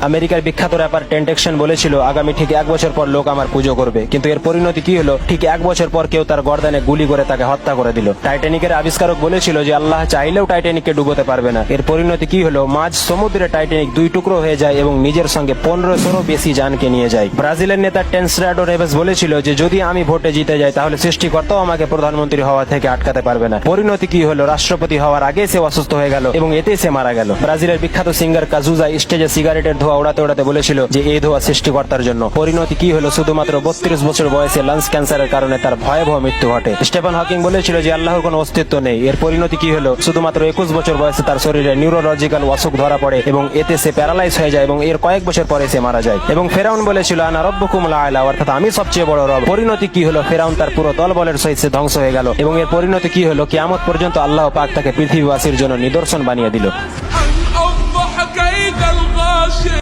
আমেরিকার বিখ্যাত র্যাপার টেন্টেকশন বলেছিল আগামী ঠিক 1 বছর পর লোক আমার পুজো করবে, কিন্তু এর পরিণতি কি হলো? ঠিক 1 বছর পর কেউ তার গর্দানে গুলি করে তাকে হত্যা করে দিল। টাইটানিকের আবিষ্কারক বলেছিল যে আল্লাহ চাইলেও টাইটানিককে ডুবোতে পারবে না। এর পরিণতি কি হলো? মাঝ সমুদ্রে টাইটানিক 2 টুকরো হয়ে যায় এবং নিজের সঙ্গে 1500 বেশি জানকে নিয়ে যায়। ব্রাজিলের নেতা টেনসরাডো নেভেস বলেছিল যে যদি আমি ভোটে জিতে যাই তাহলে সৃষ্টিকর্তাও আমাকে প্রধানমন্ত্রী হওয়া থেকে আটকাতে পারবে না। পরিণতি কি হলো? রাষ্ট্রপতি হওয়ার আগে সে অসুস্থ হয়ে গেল এবং এতে সে মারা গেল। ব্রাজিলের বিখ্যাত সিঙ্গার কাজুজা স্টেজে সিগারেটের ধোঁয়া ওড়াতে ওড়াতে বলেছিল যে এই ধোঁয়া সৃষ্টিকর্তার জন্য। পরিণতি কি হলো? শুধুমাত্র 32 বছর বয়সে লাংস ক্যান্সারের কারণে তার ভয়াবহ মৃত্যু ঘটে। স্টিফেন হকিং বলেছিল যে আল্লাহর কোনো অস্তিত্ব নেই। এর পরিণতি কি হলো? শুধুমাত্র 21 বছর বয়সে তার শরীরে নিউরোলজিক্যাল অসুখ ধরা পড়ে এবং এতে সে প্যারালাইজ হয়ে যায় এবং এর কয়েক বছর পরে সে মারা যায়। এবং ফেরাউন বলেছিল আনা রব্বুকুমুল আ'লা, অর্থাৎ আমি সবচেয়ে বড় রব। পরিণতি কি হলো? ফেরাউন তার পুরো দলবলের সহিত সে ধ্বংস হয়ে গেল এবং এর পরিণতি কি হলো? কিয়ামত পর্যন্ত আল্লাহ পাক তাকে পৃথিবীবাসীর জন্য নিদর্শন বানিয়ে দিল। أفضح كيد الغاشم